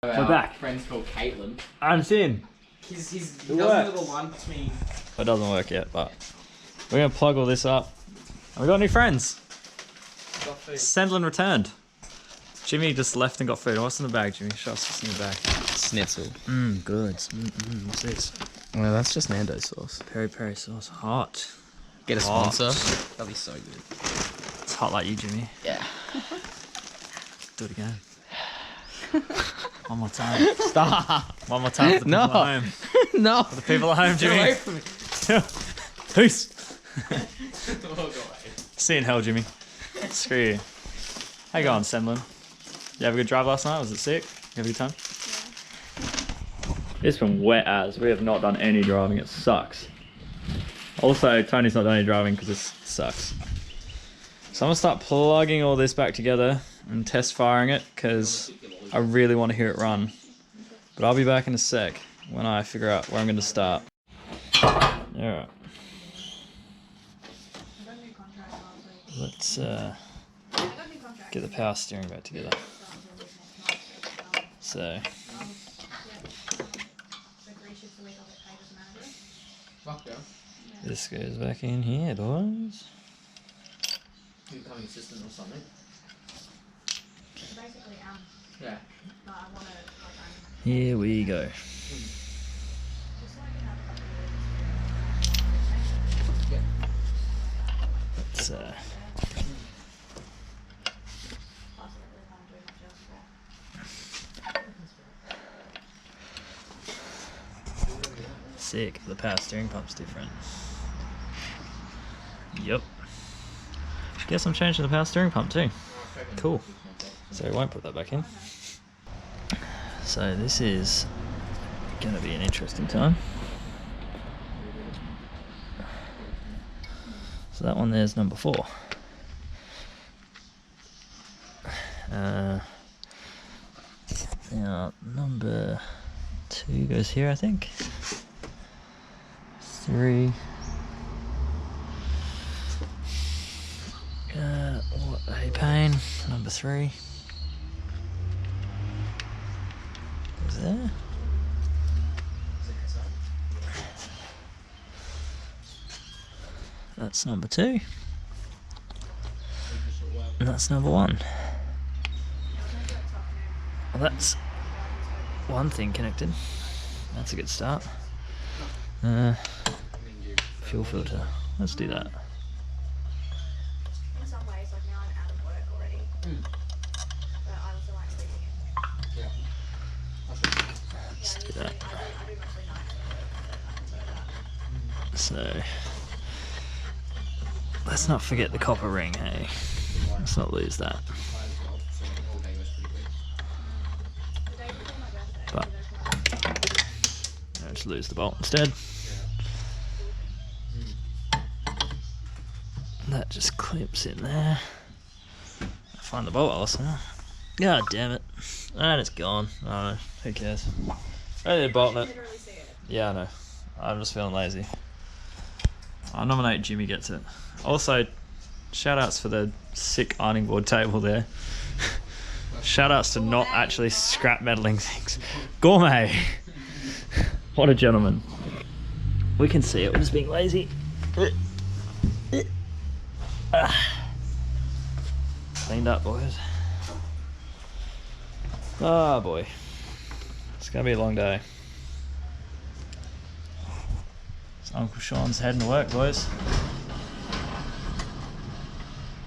We're back. Friend's called Caitlin. I'm seeing. He does a little one between. It doesn't work yet, but we're gonna plug all this up. And we got new friends. Sandlin returned. Jimmy just left and got food. What's in the bag, Jimmy? Show us what's in the bag. Schnitzel. Good. What's this? Well, that's just Nando sauce. Peri peri sauce. Hot. Get a Hot. sponsor. That'd be so good. It's hot like you, Jimmy. Yeah. Do it again. One more time. Stop. One more time for the people at home. No. For the people at home, Jimmy. Get away from me. Peace. See you in hell, Jimmy. Screw you. How you going, Semlin? You have a good drive last night? Was it sick? You have a good time? Yeah. It's been wet as. We have not done any driving. It sucks. Also, Tony's not done any driving because this sucks. So I'm going to start plugging all this back together and test firing it because I really want to hear it run. But I'll be back in a sec when I figure out where I'm going to start. Alright. Let's get the power steering back together. So this goes back in here, boys. Becoming assistant or something. Basically, Yeah. no, I want to, Here we go. Let's sick. The power steering pump's different. Yep. Guess I'm changing the power steering pump too. Cool. So we won't put that back in. So this is gonna be an interesting time. So that one there's number 4. Now number 2 goes here, I think. 3. What a pain. Number 3. Is there? That's number 2. And that's number 1. Well, that's one thing connected. That's a good start. Fuel filter. Let's do that. in some ways, like now I'm out of work already. But I also like sleeping in. Let's do that. I do mostly nights. So let's not forget the copper ring, hey. Let's not lose that. But let's lose the bolt instead. That just clips in there. I find the bolt also. God damn it. And it's gone. I don't know. Who cares? I need to bolt it. Yeah, I know. I'm just feeling lazy. I nominate Jimmy gets it. Also, shout outs for the sick ironing board table there. Shout outs to not actually scrap metaling things. Gourmet! What a gentleman. We can see it, we're just being lazy. Cleaned up, boys. Oh boy. It's gonna be a long day. Uncle Sean's heading to work, boys.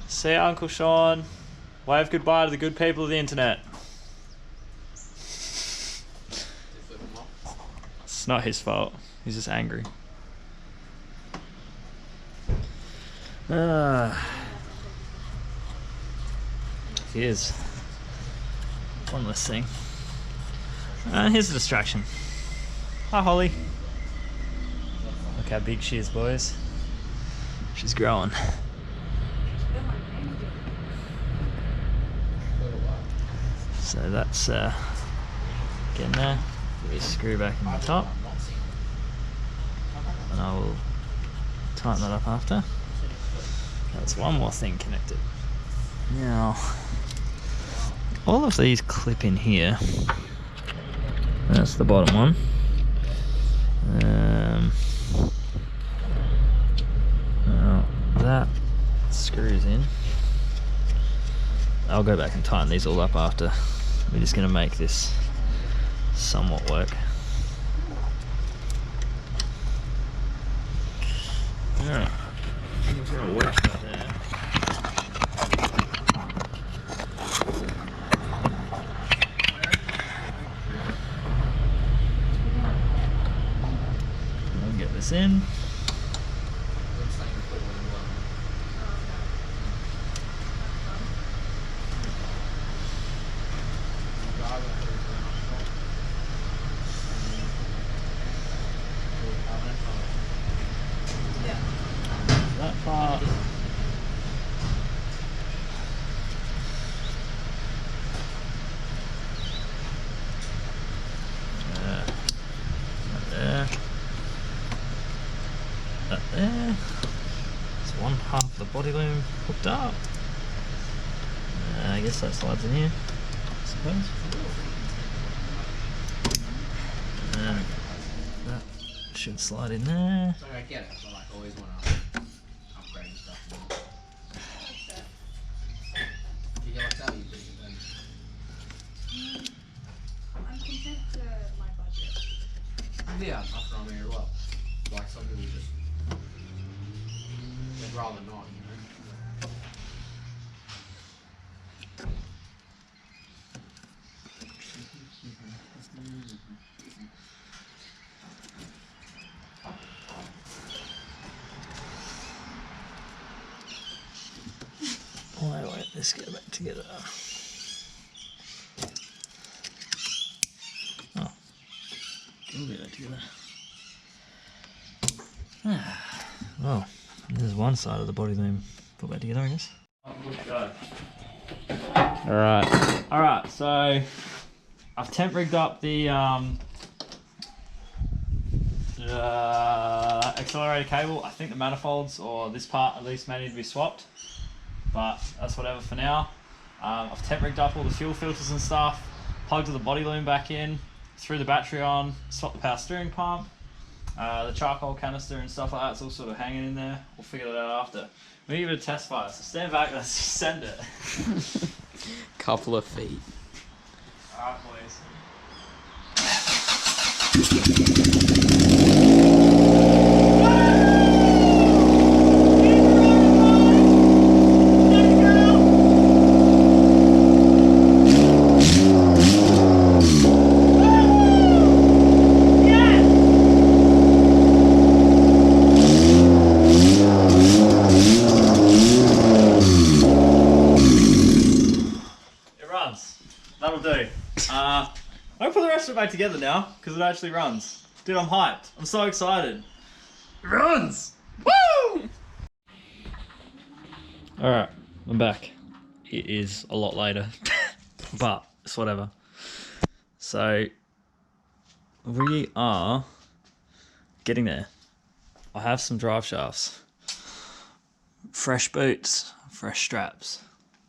See ya, Uncle Sean. Wave goodbye to the good people of the internet. It's not his fault. He's just angry. Here's one less thing. And here's a distraction. Hi, Holly. Look how big she is, boys. She's growing. So that's getting there. Put this screw back in the top. And I will tighten that up after. That's one more thing connected. Now, all of these clip in here. That's the bottom one. Now that screws in. I'll go back and tighten these all up after. We're just going to make this somewhat work. Alright, it's going to work right there. I'll get this in. That part. There. That there. It's one half of the body loom hooked up. I guess that slides in here, I suppose. And that should slide in there. So I get it, but like always want to upgrade stuff. If you get like that, you do it then. I'm content to my budget. Yeah, that's what I mean as well. Like some people just, they'd rather not, you know. Why won't this go back together? Oh, it'll get back together. Well, there's one side of the body loom put back together, I guess. Alright, so I've temp rigged up the accelerator cable. I think the manifolds, or this part at least, may need to be swapped, but that's whatever for now. I've temp rigged up all the fuel filters and stuff, plugged the body loom back in, threw the battery on, swapped the power steering pump, the charcoal canister and stuff like that's all sort of hanging in there. We'll figure that out after. We give it a test fire, so stand back, let's just send it. Couple of feet. Alright, boys. That'll do. I'm gonna put the rest of it back together now because it actually runs. Dude, I'm hyped. I'm so excited. It runs! Woo! Alright, I'm back. It is a lot later, but it's whatever. So, we are getting there. I have some drive shafts, fresh boots, fresh straps,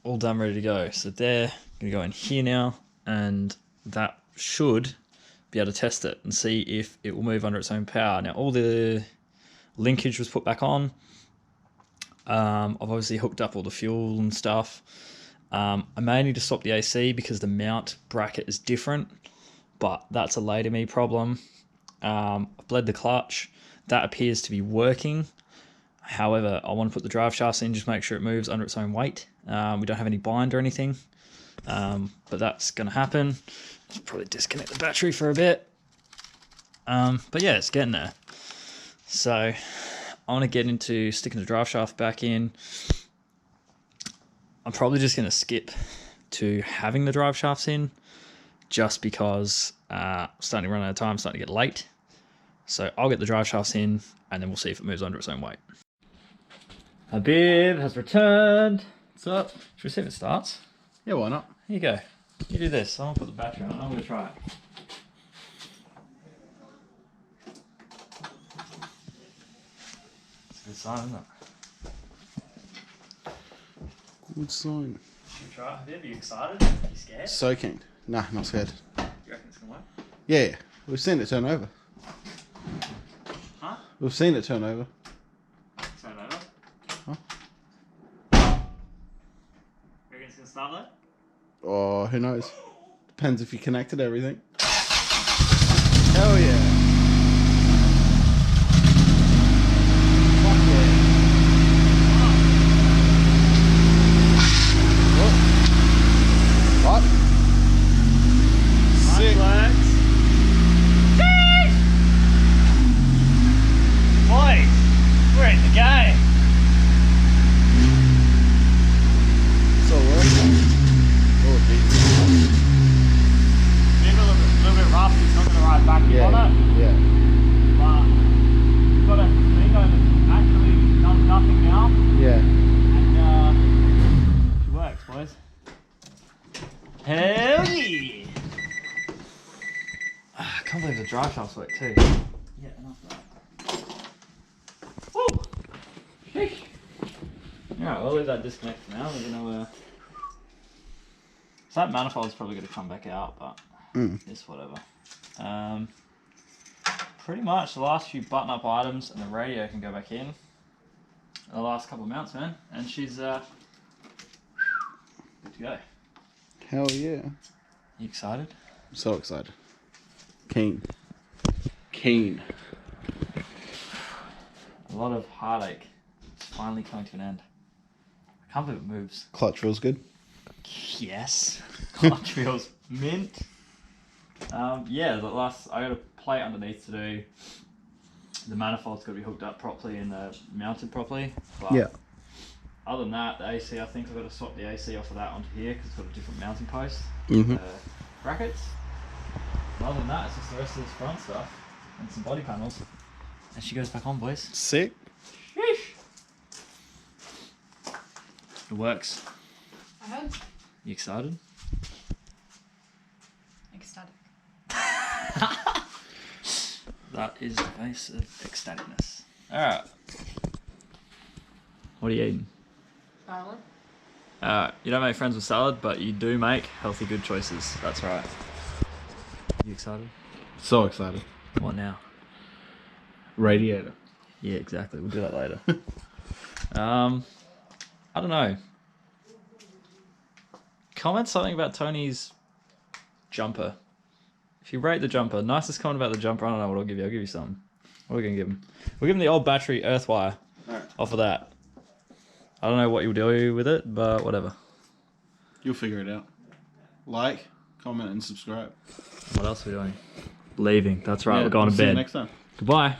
all done, ready to go. So they're gonna go in here now, and that should be able to test it and see if it will move under its own power. Now all the linkage was put back on. I've obviously hooked up all the fuel and stuff. I may need to swap the AC because the mount bracket is different, but that's a later me problem. I've bled the clutch. That appears to be working. However, I want to put the drive shafts in, just make sure it moves under its own weight. We don't have any bind or anything, but that's going to happen. I'll probably disconnect the battery for a bit. But yeah, it's getting there. So I want to get into sticking the drive shaft back in. I'm probably just going to skip to having the drive shafts in, just because I'm starting to run out of time, starting to get late. So I'll get the drive shafts in, and then we'll see if it moves under its own weight. Habib has returned. What's up? Should we see if it starts? Yeah, why not? Here you go. You do this. I'm going to put the battery on. I'm going to try it. It's a good sign, isn't it? Good sign. Should we try it, Habib? Are you excited? Are you scared? So keen. Nah, not scared. Do you reckon it's going to work? Yeah, we've seen it turn over. Huh? We've seen it turn over. Turn over. Huh? Reckon it's gonna start that? Oh, who knows? Depends if you connected everything. Hell yeah. Fuck yeah. What? Sick. Boys, we're in the game. It's all working. Oh, Jesus. Maybe a little bit rough. It's not gonna ride back on it. Yeah. But we've got a Flamingo that actually does nothing now, Yeah. and it works, boys. Hell yeah! I can't believe the drive shafts work too. Yeah, enough of that. Woo! Sheesh. Alright, we'll leave that disconnect for now. We're gonna so that manifold's probably gonna come back out, but it's whatever. Pretty much the last few button up items and the radio can go back in. The last couple of mounts, man, and she's good to go. Hell yeah. You excited? I'm so excited. Keen. Keen. A lot of heartache is finally coming to an end. I can't believe it moves. Clutch feels good. Yes. Clutch feels mint. Yeah, the last I got a plate underneath to do. The manifold's got to be hooked up properly and mounted properly. But Yeah. other than that, the AC, I think I've got to swap the AC off of that onto here because it's got a different mounting post. Brackets. And other than that, it's just the rest of this front stuff and some body panels. And she goes back on, boys. Sick. Sheesh. It works. I heard. You excited? Ecstatic. That is the face of ecstaticness. Alright. What are you eating? Salad. You don't make friends with salad, but you do make healthy, good choices. That's right. You excited? So excited. What now? Radiator. Yeah, exactly. We'll do that later. I don't know. Comment something about Tony's jumper. If you rate the jumper, nicest comment about the jumper, I don't know what I'll give you. I'll give you something. What are we going to give him? We'll give him the old battery earth wire off of that. I don't know what you'll do with it, but whatever. You'll figure it out. Like, comment, and subscribe. What else are we doing? Leaving. That's right. Yeah, We're going to see you bed. next time. Goodbye.